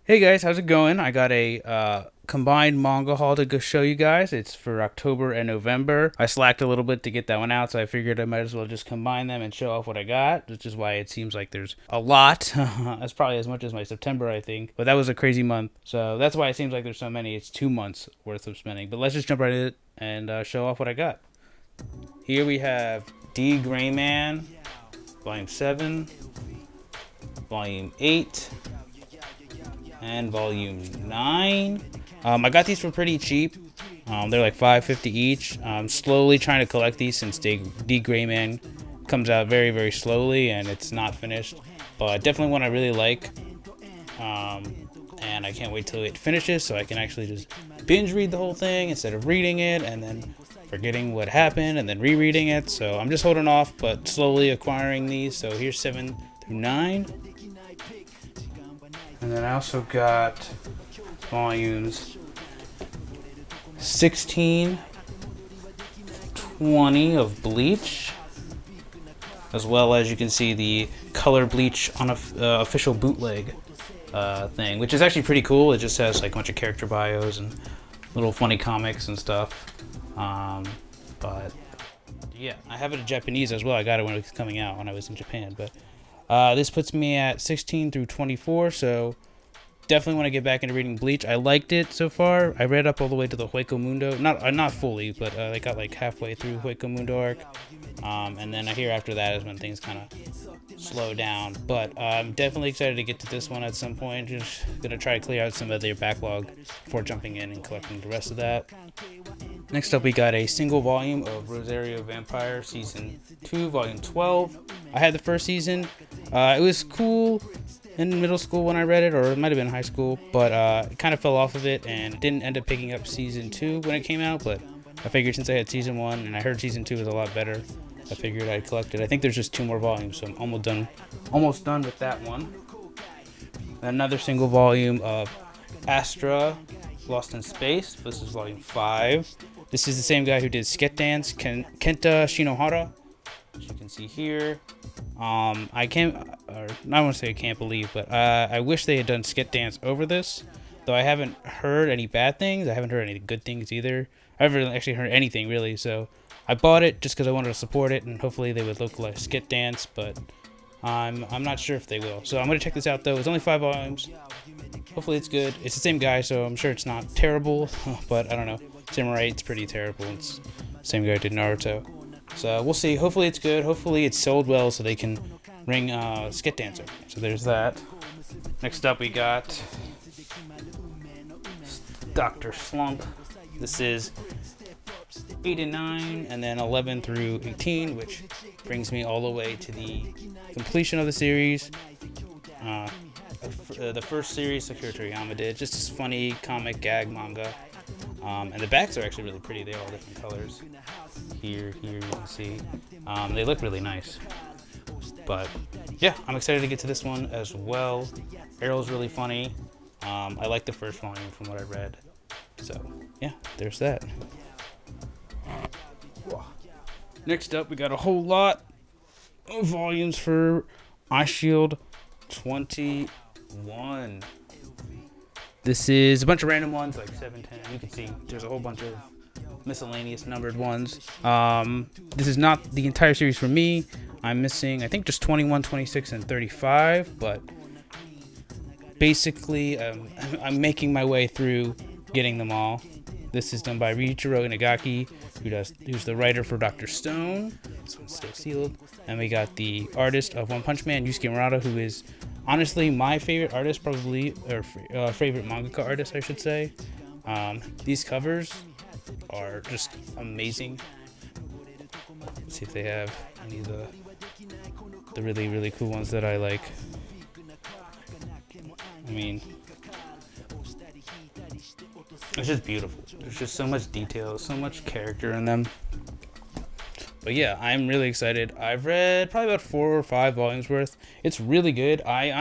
Hey guys, how's it going? I got a combined manga haul to go show you guys. It's for October and November. I slacked a little bit to get that one out, so I figured I might as well just combine them and show off what I got, which is why it seems like there's a lot. That's probably as much as my September, I think. But that was a crazy month, so that's why it seems like there's so many. It's 2 months worth of spending. But let's just jump right in and show off what I got. Here we have D. Gray Man, Volume 7, Volume 8, and volume 9. I got these for pretty cheap. They're like $5.50 each. I'm slowly trying to collect these since D. Gray Man comes out very, very slowly and it's not finished. But definitely one I really like. And I can't wait till it finishes so I can actually just binge read the whole thing instead of reading it and then forgetting what happened and then rereading it. So I'm just holding off but slowly acquiring these. So here's 7 through 9. And then I also got volumes 16, 20 of Bleach, as well as you can see the color Bleach on a official bootleg thing, which is actually pretty cool. It just has like a bunch of character bios and little funny comics and stuff. But yeah, I have it in Japanese as well. I got it when it was coming out when I was in Japan, but this puts me at 16 through 24, so definitely want to get back into reading Bleach. I liked it so far. I read up all the way to the Hueco Mundo. Not fully, but I got like halfway through Hueco Mundo arc. And then I hear after that is when things kind of slow down. But I'm definitely excited to get to this one at some point. Just going to try to clear out some of their backlog before jumping in and collecting the rest of that. Next up, we got a single volume of Rosario Vampire Season 2, Volume 12. I had the first season. It was cool in middle school when I read it, or it might have been high school, but it kind of fell off of it and didn't end up picking up Season 2 when it came out, but I figured since I had Season 1 and I heard Season 2 was a lot better, I figured I'd collect it. I think there's just 2 more volumes, so I'm almost done with that one. Another single volume of Astra, Lost in Space. This is Volume 5. This is the same guy who did Skit Dance, Kenta Shinohara, as you can see here. I want to say I can't believe, but I wish they had done Skit Dance over this, though I haven't heard any bad things. I haven't heard any good things either. I haven't actually heard anything really, so I bought it just because I wanted to support it, and hopefully they would localize Skit Dance, but I'm not sure if they will. So I'm going to check this out, though. It's only 5 volumes. Hopefully it's good. It's the same guy, so I'm sure it's not terrible, but I don't know. Samurai 8's pretty terrible. It's the same guy who did Naruto. So we'll see. Hopefully it's good. Hopefully it's sold well so they can ring Skit Dancer. So there's that. Next up we got Dr. Slump. This is 8 and 9, and then 11 through 18, which brings me all the way to the completion of the series. The first series Akira Toriyama did. Just this funny comic gag manga. And the backs are actually really pretty. They're all different colors. Here you can see. They look really nice. But yeah, I'm excited to get to this one as well. Arrow's really funny. I like the first volume from what I read. So yeah, there's that. Next up, we got a whole lot of volumes for Ice Shield 21. This is a bunch of random ones, like 7, 10. You can see there's a whole bunch of miscellaneous numbered ones. This is not the entire series for me. I'm missing, I think, just 21, 26, and 35. But basically, I'm making my way through getting them all. This is done by Riichiro Inagaki, who's the writer for Dr. Stone. This one's still sealed. And we got the artist of One Punch Man, Yusuke Murata, who is honestly my favorite artist, probably, or favorite mangaka artist, I should say. These covers are just amazing. Let's see if they have any of the really, really cool ones that I like. I mean, it's just beautiful. There's just so much detail, so much character in them. But yeah, I'm really excited. I've read probably about 4 or 5 volumes worth. It's really good. I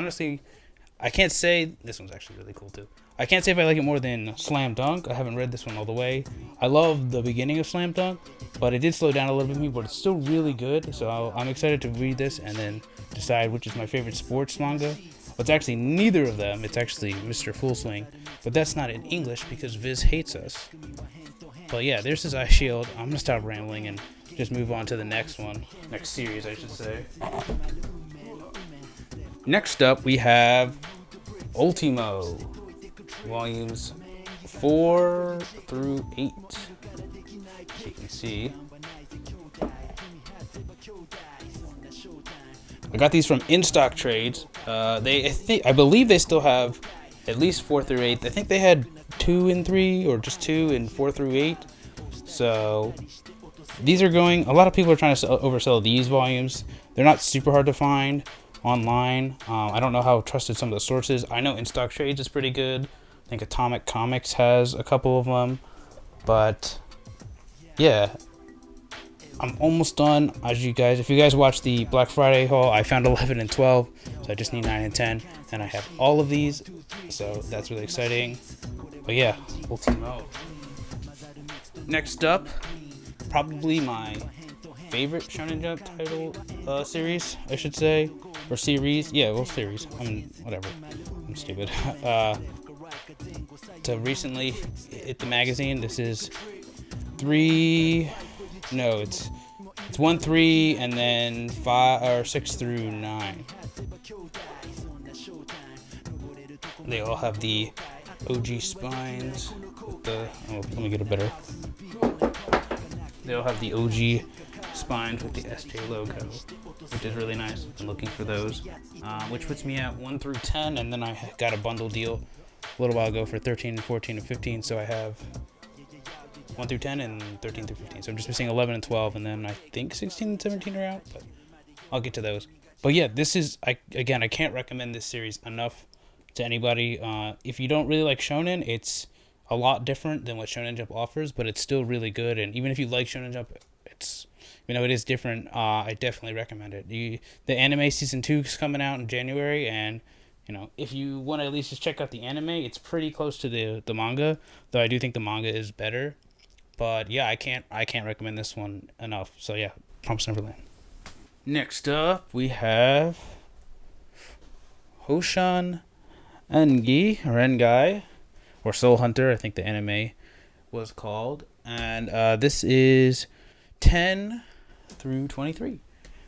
can't say, this one's actually really cool too. I can't say if I like it more than Slam Dunk. I haven't read this one all the way. I love the beginning of Slam Dunk, but it did slow down a little bit for me, but it's still really good. So I'm excited to read this and then decide which is my favorite sports manga. It's actually neither of them. It's actually Mr. Full Swing, but that's not in English because Viz hates us. But yeah, there's his eye shield. I'm gonna stop rambling and just move on to the next one. Next series, I should say. Next up, we have Ultimo, volumes 4 through 8. As you can see, I got these from in-stock trades. I believe they still have at least 4 through 8. I think they had 2 and 3, or just 2 and 4 through 8. So these are going. A lot of people are trying to oversell these volumes. They're not super hard to find online. I don't know how trusted some of the sources. I know in-stock trades is pretty good. I think Atomic Comics has a couple of them. But yeah, I'm almost done. If you guys watched the Black Friday haul, I found 11 and 12, so I just need 9 and 10, and I have all of these, so that's really exciting. But yeah, Ultimo. Next up, probably my favorite Shonen Jump title series, I should say, or series. Yeah, well, series. Whatever. I'm stupid. To recently hit the magazine. This is 3. No, it's 1, 3, and then 5 or 6 through 9. They all have the OG spines with the. Oh, let me get a better. They all have the OG spines with the SJ logo, which is really nice. I'm looking for those, which puts me at 1 through 10, and then I got a bundle deal a little while ago for 13 and 14 and 15, so I have 1 through 10 and 13 through 15. So I'm just missing 11 and 12, and then I think 16 and 17 are out, but I'll get to those. But yeah, this is, I can't recommend this series enough to anybody. If you don't really like shonen, it's a lot different than what Shonen Jump offers, but it's still really good. And even if you like Shonen Jump, it is different. I definitely recommend it. The anime season 2 is coming out in January, and if you want to at least just check out the anime, it's pretty close to the manga, though I do think the manga is better. But yeah, I can't recommend this one enough. So yeah, Promised Neverland. Next up, we have Hoshan Engai, or Soul Hunter, I think the anime was called. And this is 10 through 23,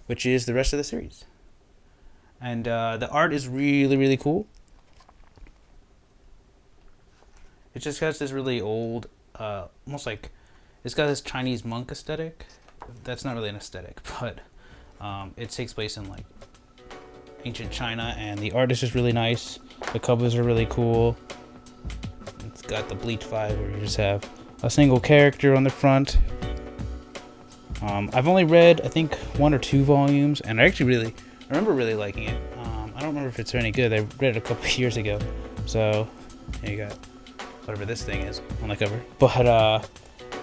which is the rest of the series. And the art is really, really cool. It just has this really old, almost like, it's got this Chinese monk aesthetic. That's not really an aesthetic, but it takes place in like ancient China, and the art is just really nice. The covers are really cool. It's got the Bleach vibe where you just have a single character on the front. I've only read, I think, 1 or 2 volumes, and I remember really liking it. I don't remember if it's any good. I read it a couple years ago. So, here you got whatever this thing is on the cover. But,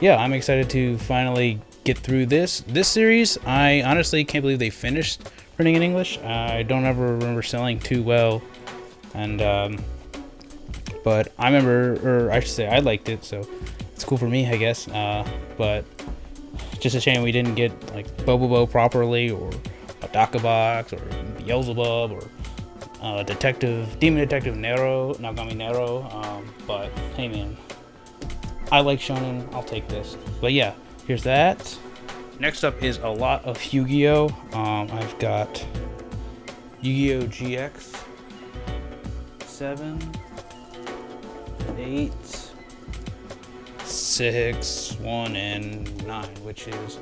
yeah, I'm excited to finally get through this series. I honestly can't believe they finished printing in English. I don't ever remember selling too well. And, but I remember, or I should say I liked it, so it's cool for me, I guess. But just a shame we didn't get, like, Bobobo properly, or a Dakabox, or Beelzebub, or Demon Detective Nagami Nero. But hey, man, I like shonen. I'll take this. But yeah, here's that. Next up is a lot of Yu-Gi-Oh. I've got Yu-Gi-Oh GX 7, 8, 6, 1, and 9, which is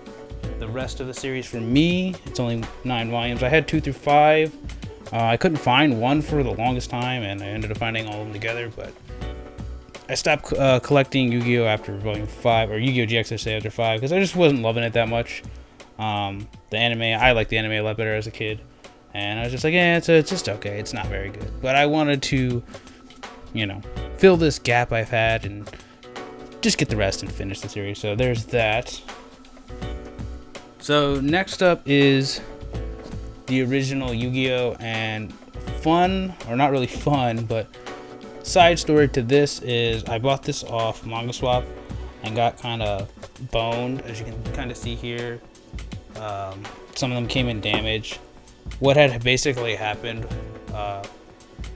the rest of the series for me. It's only 9 volumes. I had 2 through 5. I couldn't find one for the longest time, and I ended up finding all of them together, but I stopped collecting Yu-Gi-Oh after volume 5, or Yu-Gi-Oh GX, I say, after 5, because I just wasn't loving it that much. The anime, I liked the anime a lot better as a kid, and I was just like, yeah, it's just okay. It's not very good. But I wanted to, fill this gap I've had and just get the rest and finish the series. So there's that. So next up is the original Yu-Gi-Oh, and fun, or not really fun, but side story to this is I bought this off Manga Swap and got kind of boned, as you can kind of see here. Some of them came in damaged. What had basically happened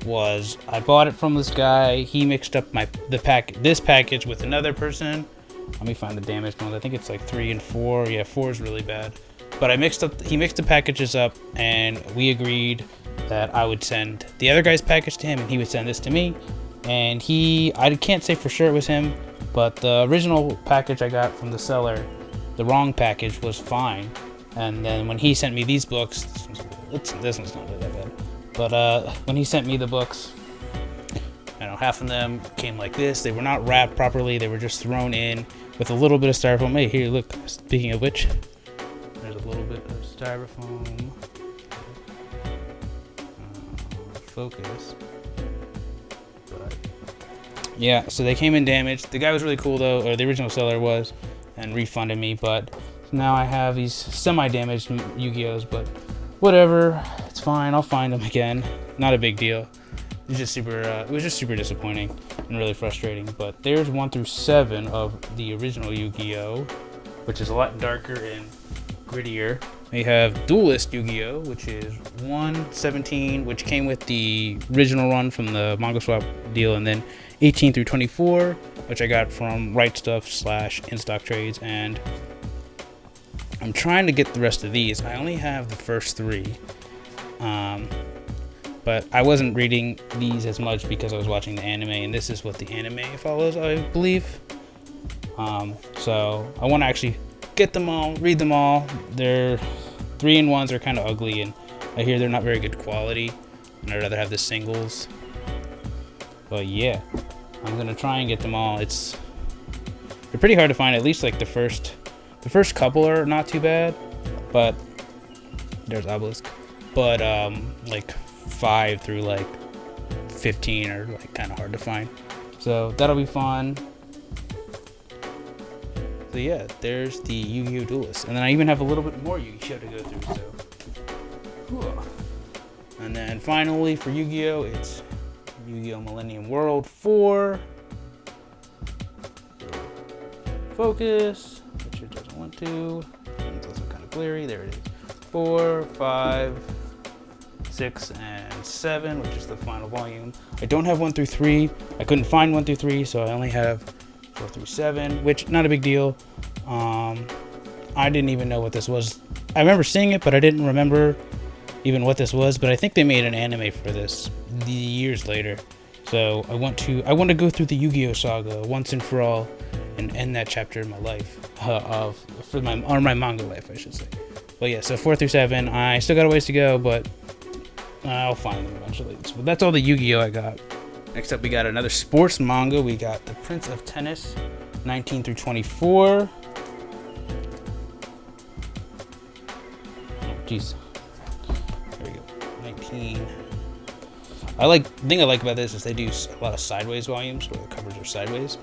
was I bought it from this guy. He mixed up this package with another person. Let me find the damaged ones. I think it's like 3 and 4. Yeah, 4 is really bad. But he mixed the packages up, and we agreed that I would send the other guy's package to him, and he would send this to me. And I can't say for sure it was him, but the original package I got from the seller, the wrong package, was fine. And then when he sent me these books, this one's not really that bad. But when he sent me the books, half of them came like this. They were not wrapped properly. They were just thrown in with a little bit of styrofoam. Hey, here, look. Speaking of which, there's a little bit of styrofoam. Focus. But yeah, so they came in damaged. The guy was really cool though, or the original seller was, and refunded me. But now I have these semi-damaged Yu-Gi-Ohs. But whatever, it's fine. I'll find them again. Not a big deal. It was just super disappointing and really frustrating. But there's 1 through 7 of the original Yu-Gi-Oh, which is a lot darker and grittier. We have Duelist Yu-Gi-Oh, which is 1/17, which came with the original run from the Manga Swap deal, and then 18 through 24, which I got from Right Stuff / In Stock Trades. And I'm trying to get the rest of these. I only have the first 3. But I wasn't reading these as much because I was watching the anime, and this is what the anime follows, I believe. So I want to actually get them all, read them all. Their 3-in-1s are kind of ugly, and I hear they're not very good quality, and I'd rather have the singles. But yeah, I'm gonna try and get them all. They're pretty hard to find. At least like the first couple are not too bad, but there's Obelisk. But like 5 through like 15 are like kind of hard to find, so that'll be fun. So yeah, there's the Yu-Gi-Oh! Duelist, and then I even have a little bit more Yu-Gi-Oh! To go through. So, and then finally for Yu-Gi-Oh! It's Yu-Gi-Oh! Millennium World 4. Focus, which it doesn't want to. It's also kind of blurry. There it is. 4, 5, 6, and 7, which is the final volume. I don't have 1 through 3. I couldn't find 1 through 3, so I only have 4 through 7, which not a big deal. I didn't even know what this was. I remember seeing it, but I didn't remember even what this was. But I think they made an anime for this years later. So I want to go through the Yu-Gi-Oh! Saga once and for all, and end that chapter in my life my manga life, I should say. But yeah, so 4 through 7. I still got a ways to go, but I'll find them eventually. So that's all the Yu-Gi-Oh! I got. Next up, we got another sports manga. We got The Prince of Tennis, 19 through 24. Oh, jeez. There we go. 19. The thing I like about this is they do a lot of sideways volumes, where the covers are sideways.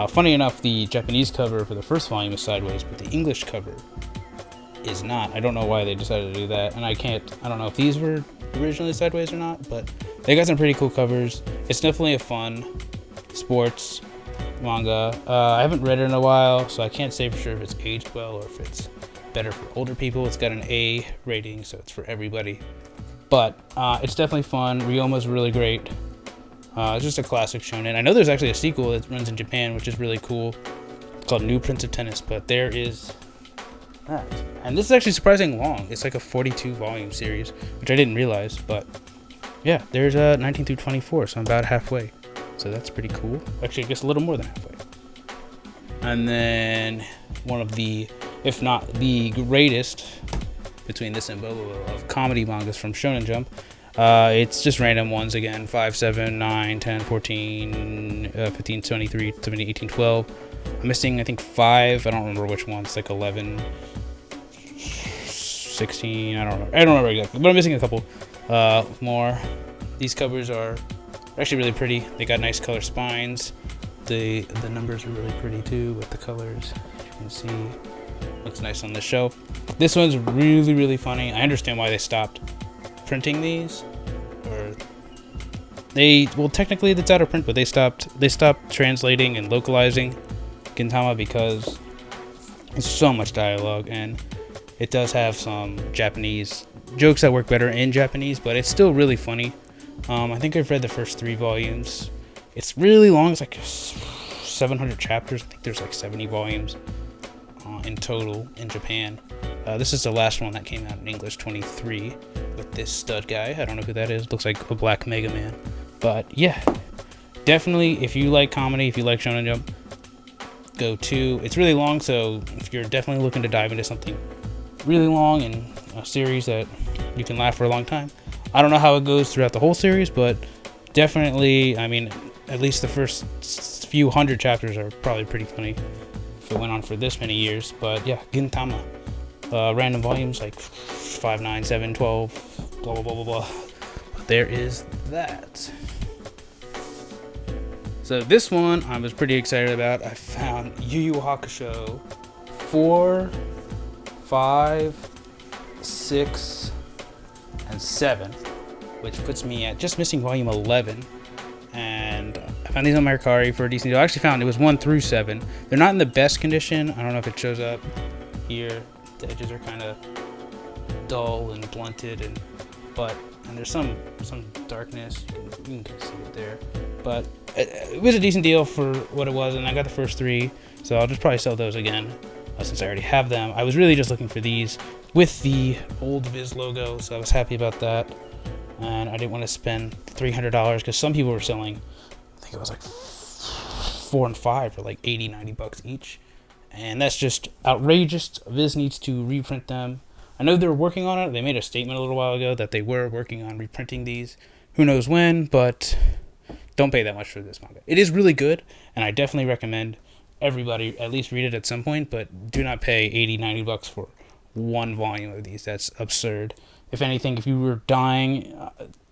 Funny enough, the Japanese cover for the first volume is sideways, but the English cover is not. I don't know why they decided to do that, and I don't know if these were originally sideways or not, but they got some pretty cool covers. It's definitely a fun sports manga. I haven't read it in a while, so I can't say for sure if it's aged well or if it's better for older people. It's got an A rating, so it's for everybody. But it's definitely fun. Ryoma's really great. It's just a classic shonen. I know there's actually a sequel that runs in Japan, which is really cool. It's called New Prince of Tennis, but there is that. And this is actually surprisingly long. It's like a 42-volume series, which I didn't realize. But yeah, there's 19 through 24, so I'm about halfway. So that's pretty cool. Actually, I guess a little more than halfway. And then one of the, if not the greatest, between this and Bobo, of comedy mangas from Shonen Jump. It's just random ones again. 5, 7, 9, 10, 14, 15, 23, 17, 18, 12. I'm missing, I think, 5. I don't remember which ones. Like 11, 16. I don't remember exactly. But I'm missing a couple more. These covers are actually really pretty. They got nice color spines. The numbers are really pretty too with the colors. As you can see, looks nice on the shelf. This one's really, really funny. I understand why they stopped printing these, or technically it's out of print, but they stopped translating and localizing Gintama because it's so much dialogue, and it does have some Japanese jokes that work better in Japanese, but it's still really funny. I think I've read the first 3 volumes. It's really long. It's like 700 chapters. I think there's like 70 volumes in total in Japan. This is the last one that came out in English, 23, with this stud guy. I don't know who that is. Looks like a black Mega Man. But yeah, definitely if you like comedy, if you like Shonen Jump, go to. It's really long, so if you're definitely looking to dive into something really long and a series that you can laugh for a long time. I don't know how it goes throughout the whole series, but definitely, I mean, at least the first few hundred chapters are probably pretty funny if it went on for this many years. But yeah, Gintama. Random volumes like 5, 9, 7, 12, blah, blah, blah, blah, blah. There is that. So this one I was pretty excited about. I found Yu Yu Hakusho 4, 5, 6, and 7, which puts me at just missing volume 11. And I found these on Mercari for a decent deal. I actually found it was 1 through 7. They're not in the best condition. I don't know if it shows up here. The edges are kind of dull and blunted, and there's some darkness. You can see it there, but it was a decent deal for what it was, and I got the first 3, so I'll just probably sell those again since I already have them. I was really just looking for these with the old Viz logo, so I was happy about that, and I didn't want to spend $300 because some people were selling, I think it was like 4 and 5 for like 80, 90 bucks each. And that's just outrageous. Viz needs to reprint them. I know they're working on it. They made a statement a little while ago that they were working on reprinting these. Who knows when, but don't pay that much for this manga. It is really good, and I definitely recommend everybody at least read it at some point, but do not pay 80, 90 bucks for 1 volume of these. That's absurd. If anything, if you were dying,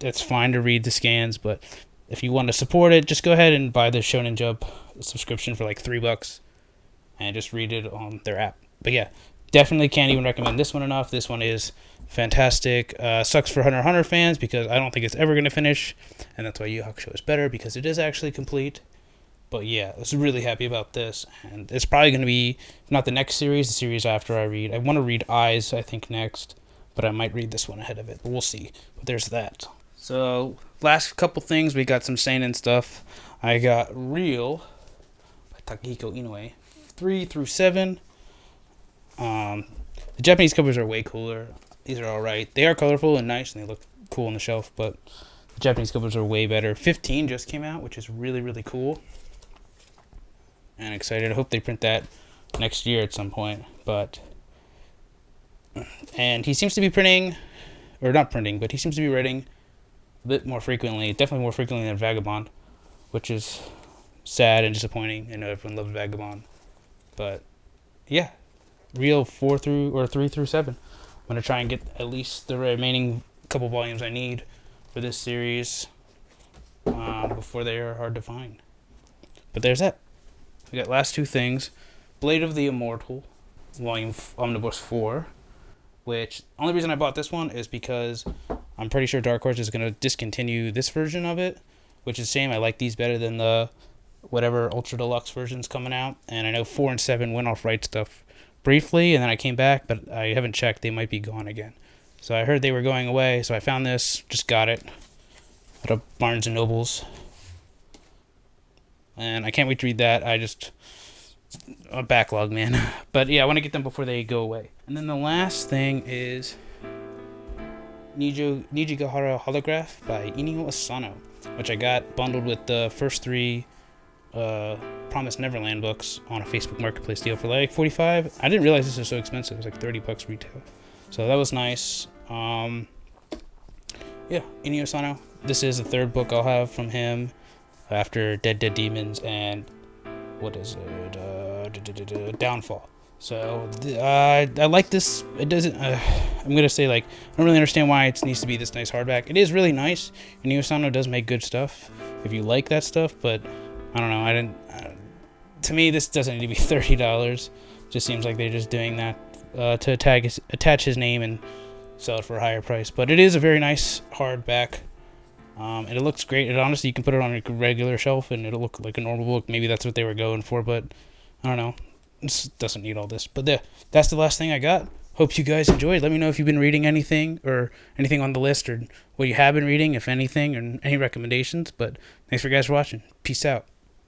it's fine to read the scans, but if you want to support it, just go ahead and buy the Shonen Jump subscription for like $3. And just read it on their app. But yeah, definitely can't even recommend this one enough. This one is fantastic. Sucks for Hunter x Hunter fans because I don't think it's ever going to finish. And that's why Yu Yu Hakusho is better, because it is actually complete. But yeah, I was really happy about this. And it's probably going to be, if not the next series, the series after I read. I want to read Eyes, I think, next. But I might read this one ahead of it. But we'll see. But there's that. So, last couple things. We got some seinen stuff. I got Real by Takehiko Inoue. 3 through 7. The Japanese covers are way cooler. These are alright. They are colorful and nice, and they look cool on the shelf, but the Japanese covers are way better. 15 just came out, which is really, really cool. And excited. I hope they print that next year at some point. And he seems to be printing, or not printing, but he seems to be writing a bit more frequently, definitely more frequently than Vagabond, which is sad and disappointing. I know everyone loves Vagabond. But yeah, Real 3 through 7. I'm gonna try and get at least the remaining couple volumes I need for this series before they are hard to find. But there's that. We got last 2 things. Blade of the Immortal, volume Omnibus 4, which only reason I bought this one is because I'm pretty sure Dark Horse is gonna discontinue this version of it, which is a shame. I like these better than the whatever ultra deluxe versions coming out, and I know 4 and 7 went off Right Stuff briefly, and then I came back, but I haven't checked. They might be gone again. So I heard they were going away, so I found this, just got it at a Barnes and Nobles, and I can't wait to read that. A backlog, man. But yeah, I want to get them before they go away. And then the last thing is Nijigahara Holograph by Inio Asano, which I got bundled with the first 3 Promised Neverland books on a Facebook Marketplace deal for like $45. I didn't realize this was so expensive. It was like $30 retail. So that was nice. Yeah, Inio Asano. This is the 3rd book I'll have from him after Dead Demons and what is it? Downfall. So I like this. It doesn't. I'm gonna say like I don't really understand why it needs to be this nice hardback. It is really nice. Inio Asano does make good stuff if you like that stuff, but I don't know. To me, this doesn't need to be $30. Just seems like they're just doing that to attach his name and sell it for a higher price. But it is a very nice hardback, and it looks great. And honestly, you can put it on a regular shelf, and it'll look like a normal book. Maybe that's what they were going for, but I don't know. This doesn't need all this. But that's the last thing I got. hope you guys enjoyed. Let me know if you've been reading anything or anything on the list or what you have been reading, if anything, or any recommendations. But thanks for guys for watching. Peace out.